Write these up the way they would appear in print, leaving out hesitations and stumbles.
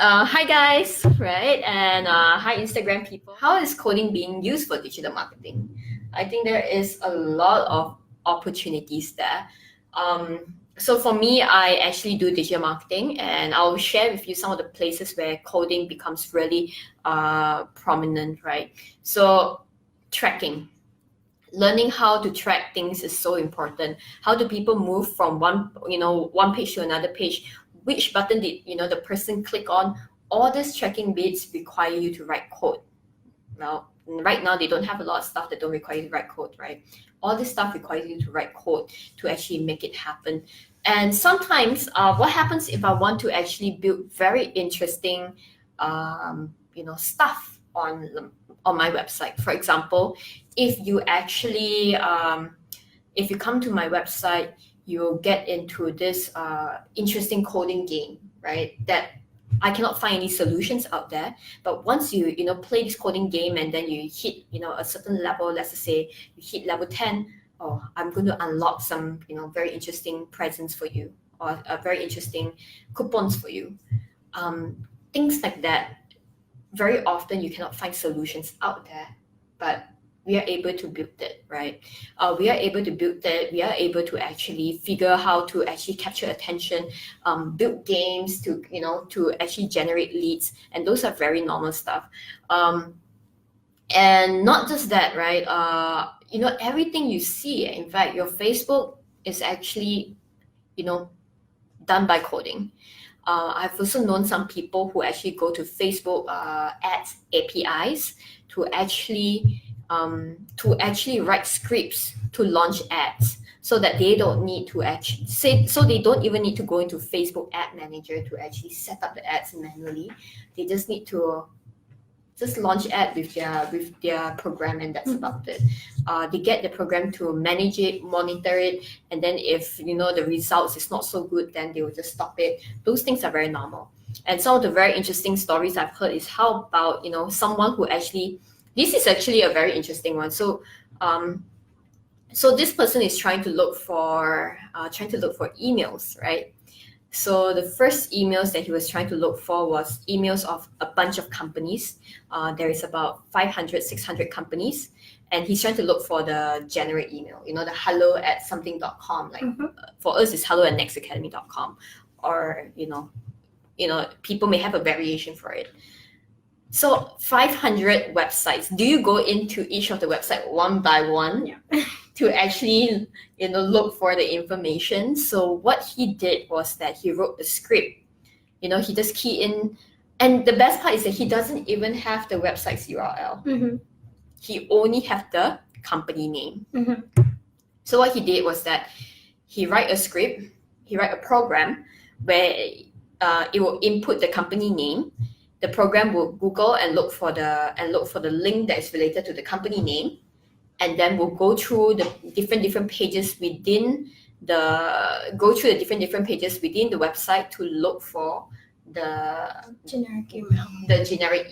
Hi guys, right? And hi Instagram people. How is coding being used for digital marketing? I think there is a lot of opportunities there. So for me, I actually do digital marketing, and I'll share with you some of the places where coding becomes really prominent, right? So tracking. Learning how to track things is so important. How do people move from one page to another page? Which button did the person click on? All these tracking bits require you to write code. Now, right now they don't have a lot of stuff that don't require you to write code, right? All this stuff requires you to write code to actually make it happen. And sometimes, what happens if I want to actually build very interesting, stuff on my website? For example, if you actually if you come to my website, you'll get into this interesting coding game, right? That I cannot find any solutions out there. But once you play this coding game and then you hit a certain level, let's just say you hit level 10, oh, I'm going to unlock some very interesting presents for you, or very interesting coupons for you. Things like that. Very often you cannot find solutions out there, but we are able to build it, right? We are able to build that. We are able to actually figure how to actually capture attention, build games to actually generate leads, and those are very normal stuff. And not just that, right? Everything you see, in fact, your Facebook is actually, done by coding. I've also known some people who actually go to Facebook ads APIs to actually write scripts to launch ads, so that they don't need to actually so they don't even need to go into Facebook Ad Manager to actually set up the ads manually. They just need to just launch ad with their program, and that's about it. They get the program to manage it, monitor it, and then if the results is not so good, then they will just stop it. Those things are very normal. And some of the very interesting stories I've heard is how about someone who actually, this is actually a very interesting one. So this person is trying to look for emails, right? So the first emails that he was trying to look for was emails of a bunch of companies. There is about 500, 600 companies, and he's trying to look for the generic email, the hello@something.com. Like for us, it's hello@nextacademy.com, or people may have a variation for it. So 500 websites. Do you go into each of the website one by one? Yeah. To actually look for the information? So what he did was that he wrote the script. He just key in, and the best part is that he doesn't even have the website's URL. He only have the company name. So what he did was that he write a script, he write a program where it will input the company name. The program will Google and look for the link that is related to the company name, and then we'll go through the different pages within the website to look for the generic email.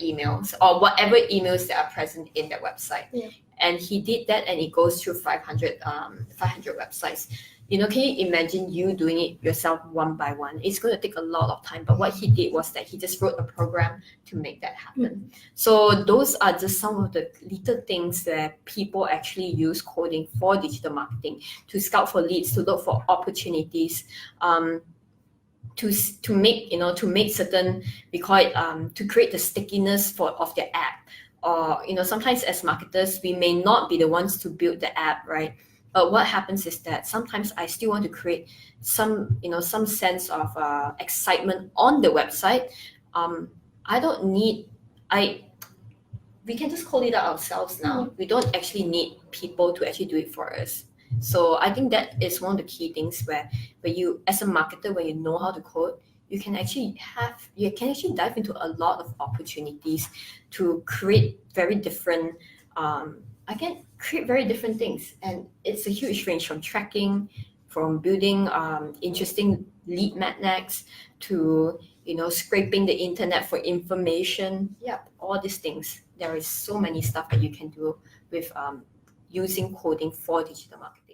emails, or whatever emails that are present in that website. Yeah. And he did that, and it goes through 500 websites. Can you imagine you doing it yourself one by one? It's going to take a lot of time. But what he did was that he just wrote a program to make that happen. So those are just some of the little things that people actually use coding for digital marketing, to scout for leads, to look for opportunities, to make certain, we call it to create the stickiness of their app. Or sometimes as marketers, we may not be the ones to build the app, right? But what happens is that sometimes I still want to create some sense of excitement on the website. We can just code it out ourselves now. We don't actually need people to actually do it for us. So I think that is one of the key things where you, as a marketer, when you know how to code, you can actually dive into a lot of opportunities to create very different things. And it's a huge range, from tracking, from building interesting lead magnets, to scraping the internet for information. Yep, all these things. There is so many stuff that you can do with using coding for digital marketing.